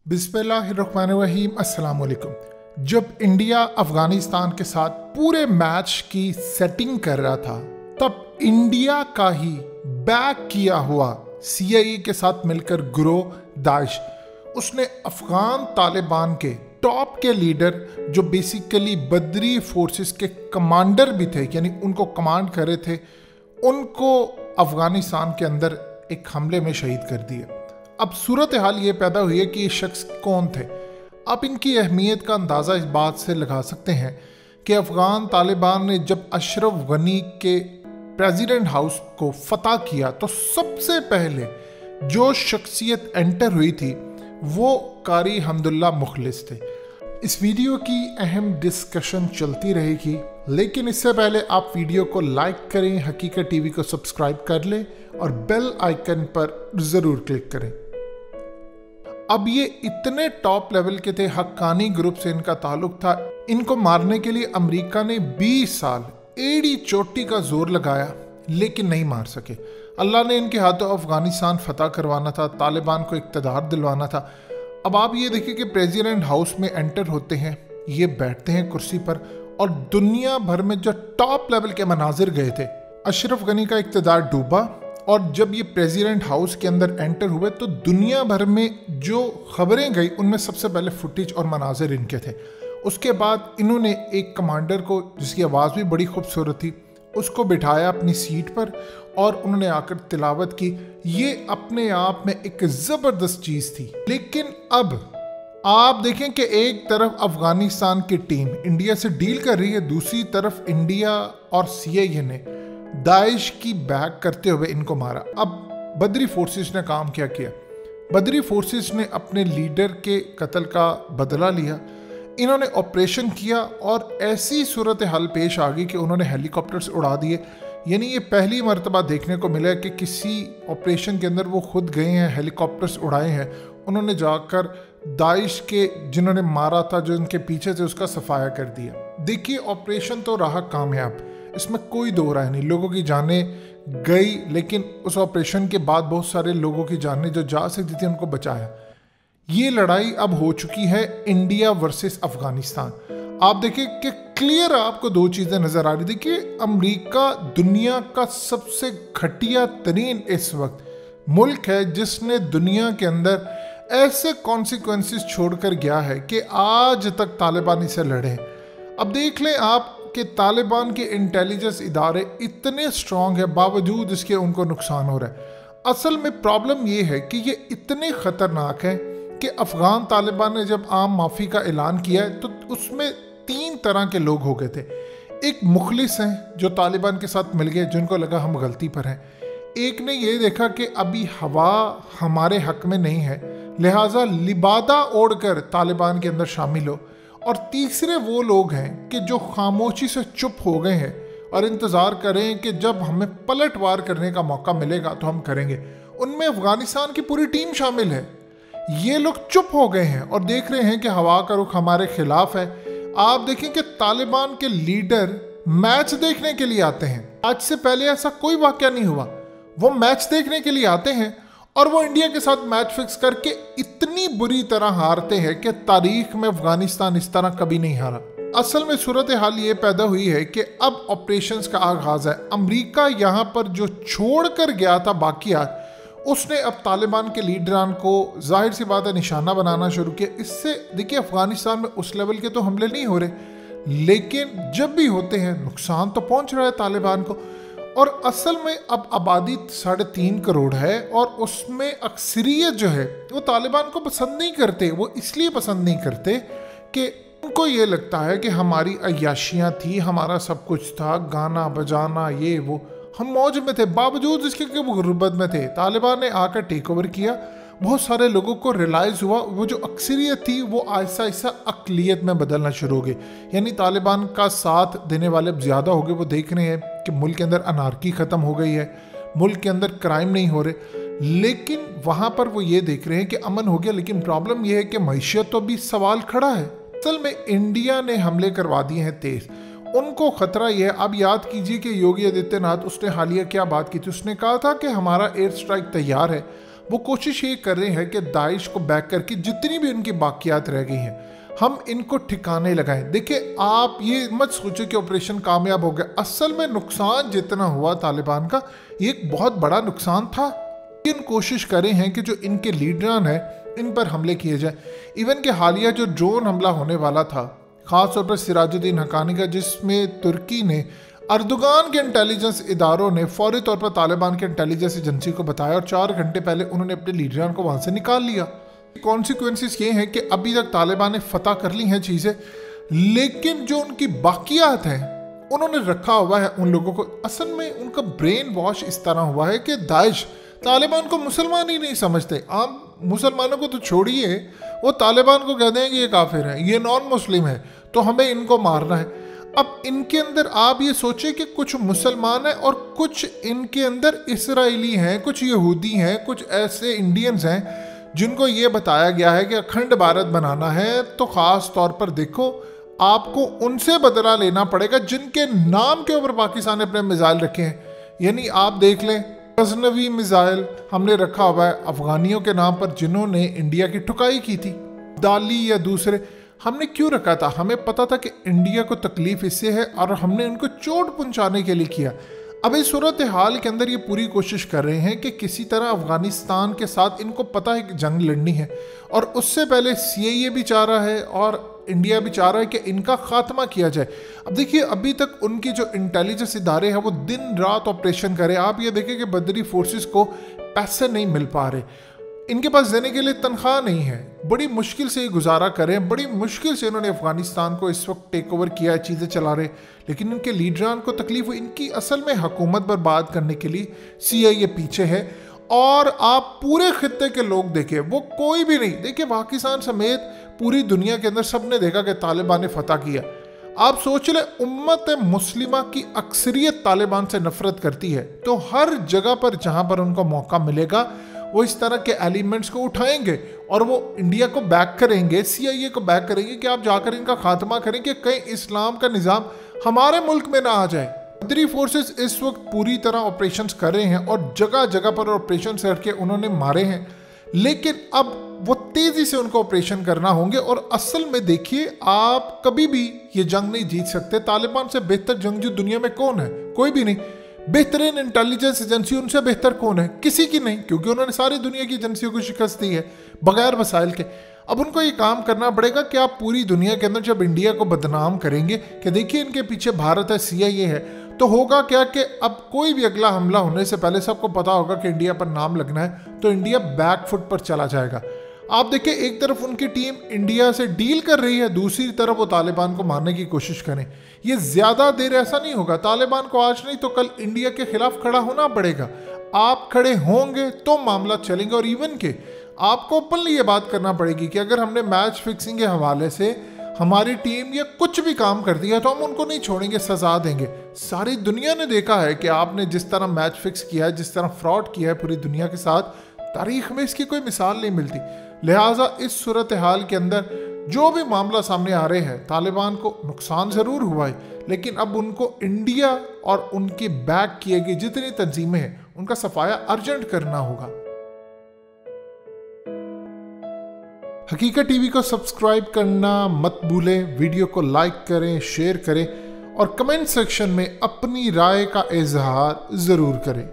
बिस्मिल्लाहिर्रहमानिर्रहीम अस्सलाम वालेकुम। जब इंडिया अफगानिस्तान के साथ पूरे मैच की सेटिंग कर रहा था तब इंडिया का ही बैक किया हुआ CIA के साथ मिलकर गिरोह दाइश उसने अफगान तालिबान के टॉप के लीडर जो बेसिकली बदरी फोर्सेस के कमांडर भी थे, यानी उनको कमांड कर रहे थे, उनको अफगानिस्तान के अंदर एक हमले में शहीद कर दिया। अब सूरत हाल ये पैदा हुई है कि ये शख्स कौन थे। आप इनकी अहमियत का अंदाज़ा इस बात से लगा सकते हैं कि अफ़गान तालिबान ने जब अशरफ गनी के प्रेसिडेंट हाउस को फतह किया तो सबसे पहले जो शख्सियत एंटर हुई थी वो कारी हम्दुल्ला मुखलिस थे। इस वीडियो की अहम डिस्कशन चलती रहेगी, लेकिन इससे पहले आप वीडियो को लाइक करें, हकीकत टीवी को सब्सक्राइब कर लें और बेल आइकन पर ज़रूर क्लिक करें। अब ये इतने टॉप लेवल के थे, हक्कानी ग्रुप से इनका ताल्लुक था। इनको मारने के लिए अमेरिका ने 20 साल एड़ी चोटी का जोर लगाया लेकिन नहीं मार सके। अल्लाह ने इनके हाथों अफगानिस्तान फतह करवाना था, तालिबान को इक़्तिदार दिलवाना था। अब आप ये देखिए कि प्रेसिडेंट हाउस में एंटर होते हैं, ये बैठते हैं कुर्सी पर और दुनिया भर में जो टॉप लेवल के मनाजिर गए थे, अशरफ गनी का इक़्तिदार डूबा और जब ये प्रेसिडेंट हाउस के अंदर एंटर हुए तो दुनिया भर में जो खबरें गई उनमें सबसे पहले फुटेज और मनाजिर इनके थे। उसके बाद इन्होंने एक कमांडर को, जिसकी आवाज़ भी बड़ी खूबसूरत थी, उसको बिठाया अपनी सीट पर और उन्होंने आकर तिलावत की। ये अपने आप में एक ज़बरदस्त चीज़ थी। लेकिन अब आप देखें कि एक तरफ अफगानिस्तान की टीम इंडिया से डील कर रही है, दूसरी तरफ इंडिया और CIA ने दाइश की बैक करते हुए इनको मारा। अब बदरी फोर्सेस ने काम क्या किया? बदरी फोर्सेस ने अपने लीडर के कत्ल का बदला लिया। इन्होंने ऑपरेशन किया और ऐसी सूरत हाल पेश आ गई कि उन्होंने हेलीकॉप्टर्स उड़ा दिए। यानी ये पहली मर्तबा देखने को मिला कि किसी ऑपरेशन के अंदर वो खुद गए हैं, हेलीकॉप्टर्स उड़ाए हैं। उन्होंने जाकर दाइश के जिन्होंने मारा था, जो इनके पीछे से, उसका सफाया कर दिया। देखिए, ऑपरेशन तो रहा कामयाब, इसमें कोई दो राय नहीं। लोगों की जानें गई, लेकिन उस ऑपरेशन के बाद बहुत सारे लोगों की जानें जो जा सकती थी उनको बचाया। ये लड़ाई अब हो चुकी है इंडिया वर्सेस अफगानिस्तान। आप देखिए कि क्लियर आपको दो चीज़ें नज़र आ रही। देखिए, अमेरिका दुनिया का सबसे घटिया तरीन इस वक्त मुल्क है जिसने दुनिया के अंदर ऐसे कॉन्सिक्वेंसेस छोड़कर गया है कि आज तक तालिबानी से लड़े। अब देख लें आप कि तालिबान के इंटेलिजेंस इदारे इतने स्ट्रॉन्ग है, बावजूद इसके उनको नुकसान हो रहा है। असल में प्रॉब्लम ये है कि ये इतने ख़तरनाक है कि अफ़गान तालिबान ने जब आम माफ़ी का ऐलान किया है तो उसमें 3 तरह के लोग हो गए थे। एक मुखलिस हैं जो तालिबान के साथ मिल गए, जिनको लगा हम गलती पर हैं। एक ने ये देखा कि अभी हवा हमारे हक में नहीं है, लिहाजा लिबादा ओढ़कर तालिबान के अंदर शामिल हो। और तीसरे वो लोग हैं कि जो खामोशी से चुप हो गए हैं और इंतज़ार करें कि जब हमें पलटवार करने का मौका मिलेगा तो हम करेंगे। उनमें अफ़गानिस्तान की पूरी टीम शामिल है। ये लोग चुप हो गए हैं और देख रहे हैं कि हवा का रुख हमारे खिलाफ है। आप देखें कि तालिबान के लीडर मैच देखने के लिए आते हैं। आज से पहले ऐसा कोई वाक़या नहीं हुआ। वो मैच देखने के लिए आते हैं और वो इंडिया के साथ मैच फिक्स करके इतनी बुरी तरह हारते हैं कि तारीख में अफगानिस्तान इस तरह कभी नहीं हारा। असल में सूरत हाल ये पैदा हुई है कि अब ऑपरेशंस का आगाज़ है। अमेरिका यहाँ पर जो छोड़ कर गया था बाकियात, उसने अब तालिबान के लीडरान को जाहिर सी बात है निशाना बनाना शुरू किया। इससे देखिए, अफगानिस्तान में उस लेवल के तो हमले नहीं हो रहे, लेकिन जब भी होते हैं नुकसान तो पहुँच रहा है तालिबान को। और असल में अब आबादी 3.5 करोड़ है और उसमें अक्सरियत जो है वो तालिबान को पसंद नहीं करते। वो इसलिए पसंद नहीं करते कि उनको ये लगता है कि हमारी अय्याशियाँ थी, हमारा सब कुछ था, गाना बजाना ये वो, हम मौज में थे, बावजूद इसके कि वो गुर्बत में थे। तालिबान ने आकर टेक ओवर किया। बहुत सारे लोगों को रियलाइज़ हुआ वो जो अक्सरियत थी वो आहिस्ता आहिस्ता अक़लियत में बदलना शुरू हो गई। यानी तालिबान का साथ देने वाले अब ज़्यादा हो गए। वो देख रहे हैं कि मुल्क के अंदर अनार्की ख़त्म हो गई है, मुल्क के अंदर क्राइम नहीं हो रहे, लेकिन वहाँ पर वो ये देख रहे हैं कि अमन हो गया। लेकिन प्रॉब्लम ये है कि मईशत तो भी सवाल खड़ा है। असल में इंडिया ने हमले करवा दिए हैं तेज़, उनको ख़तरा यह है। अब याद कीजिए कि योगी आदित्यनाथ उसने हालिया क्या बात की थी। उसने कहा था कि हमारा एयर स्ट्राइक तैयार है, वो कोशिश ये कर रहे हैं कि दाइश को बैक करके जितनी भी उनकी बाकियात रह गई हैं हम इनको ठिकाने लगाएं। देखिए, आप ये मत सोचो कि ऑपरेशन कामयाब हो गया। असल में नुकसान जितना हुआ तालिबान का, ये एक बहुत बड़ा नुकसान था। इन कोशिश करें हैं कि जो इनके लीडरान हैं इन पर हमले किए जाए। इवन के हालिया जो ड्रोन हमला होने वाला था, ख़ास तौर पर सिराजुद्दीन हक्कानी का, जिसमें तुर्की ने अर्दोगान के इंटेलिजेंस इदारों ने फौरी तौर पर तालिबान के इंटेलिजेंस एजेंसी को बताया और 4 घंटे पहले उन्होंने अपने लीडरान को वहाँ से निकाल लिया। कॉन्सिक्वेंसेस ये हैं कि अभी तक तालिबान ने फतह कर ली हैं चीज़ें, लेकिन जो उनकी बाकियात हैं उन्होंने रखा हुआ है उन लोगों को। असल में उनका ब्रेन वॉश इस तरह हुआ है कि दाइश तालिबान को मुसलमान ही नहीं समझते। आम मुसलमानों को तो छोड़िए, वो तालिबान को कहते हैं कि ये काफिर है, ये नॉन मुस्लिम है, तो हमें इनको मारना है। अब इनके अंदर आप ये सोचिए कि कुछ मुसलमान हैं और कुछ इनके अंदर इसराइली हैं, कुछ यहूदी हैं, कुछ ऐसे इंडियंस हैं जिनको ये बताया गया है कि अखंड भारत बनाना है तो ख़ास तौर पर देखो आपको उनसे बदला लेना पड़ेगा जिनके नाम के ऊपर पाकिस्तान ने अपने मिसाइल रखे हैं। यानी आप देख लें, गजनवी मिसाइल हमने रखा हुआ है अफगानियों के नाम पर जिन्होंने इंडिया की ठुकाई की थी, दाली या दूसरे। हमने क्यों रखा था? हमें पता था कि इंडिया को तकलीफ इससे है और हमने उनको चोट पहुंचाने के लिए किया। अब इस सूरत हाल के अंदर ये पूरी कोशिश कर रहे हैं कि किसी तरह अफगानिस्तान के साथ, इनको पता है कि जंग लड़नी है और उससे पहले CIA भी चाह रहा है और इंडिया भी चाह रहा है कि इनका खात्मा किया जाए। अब देखिए, अभी तक उनकी जो इंटेलिजेंस इदारे हैं वो दिन रात ऑपरेशन करें। आप ये देखें कि बदरी फोर्सेस को पैसे नहीं मिल पा रहे, इनके पास देने के लिए तनख्वाह नहीं है, बड़ी मुश्किल से ये गुजारा करें, बड़ी मुश्किल से इन्होंने अफगानिस्तान को इस वक्त टेक ओवर किया है, चीज़ें चला रहे, लेकिन इनके लीडरान को तकलीफ हुई। इनकी असल में हुकूमत बर्बाद करने के लिए CIA पीछे है। और आप पूरे खित्ते के लोग देखें, वो कोई भी नहीं, देखिए पाकिस्तान समेत पूरी दुनिया के अंदर सबने देखा कि तालिबान ने फतह किया। आप सोच ले, उम्मत मुस्लिमा की अक्सरियत तालिबान से नफरत करती है, तो हर जगह पर जहां पर उनको मौका मिलेगा वो इस तरह के एलिमेंट्स को उठाएंगे और वो इंडिया को बैक करेंगे, CIA को बैक करेंगे कि आप जाकर इनका खात्मा करें कि कहीं इस्लाम का निज़ाम हमारे मुल्क में ना आ जाए। बदरी फोर्सेस इस वक्त पूरी तरह ऑपरेशंस कर रहे हैं और जगह जगह पर ऑपरेशन करके उन्होंने मारे हैं, लेकिन अब वो तेज़ी से उनको ऑपरेशन करना होंगे। और असल में देखिए, आप कभी भी ये जंग नहीं जीत सकते। तालिबान से बेहतर जंगजू दुनिया में कौन है? कोई भी नहीं। बेहतरीन इंटेलिजेंस एजेंसी उनसे बेहतर कौन है? किसी की नहीं, क्योंकि उन्होंने सारी दुनिया की एजेंसियों को शिकस्त दी है बगैर वसाइल के। अब उनको ये काम करना पड़ेगा कि आप पूरी दुनिया के अंदर जब इंडिया को बदनाम करेंगे कि देखिए इनके पीछे भारत है, CIA है, तो होगा क्या कि अब कोई भी अगला हमला होने से पहले सबको पता होगा कि इंडिया पर नाम लगना है, तो इंडिया बैक फुट पर चला जाएगा। आप देखिए, एक तरफ उनकी टीम इंडिया से डील कर रही है, दूसरी तरफ वो तालिबान को मारने की कोशिश करें। ये ज़्यादा देर ऐसा नहीं होगा, तालिबान को आज नहीं तो कल इंडिया के खिलाफ खड़ा होना पड़ेगा। आप खड़े होंगे तो मामला चलेंगे। और इवन के आपको ओपनली ये बात करना पड़ेगी कि अगर हमने मैच फिक्सिंग के हवाले से हमारी टीम या कुछ भी काम कर दिया तो हम उनको नहीं छोड़ेंगे, सजा देंगे। सारी दुनिया ने देखा है कि आपने जिस तरह मैच फिक्स किया है, जिस तरह फ्रॉड किया है पूरी दुनिया के साथ, तारीख में इसकी कोई मिसाल नहीं मिलती। लिहाजा इस सूरत हाल के अंदर जो भी मामला सामने आ रहे हैं, तालिबान को नुकसान ज़रूर हुआ है, लेकिन अब उनको इंडिया और उनकी बैक किए गई जितनी तंजीमें हैं उनका सफाया अर्जेंट करना होगा। हकीकत TV को सब्सक्राइब करना मत भूलें, वीडियो को लाइक करें, शेयर करें और कमेंट सेक्शन में अपनी राय का इजहार ज़रूर करें।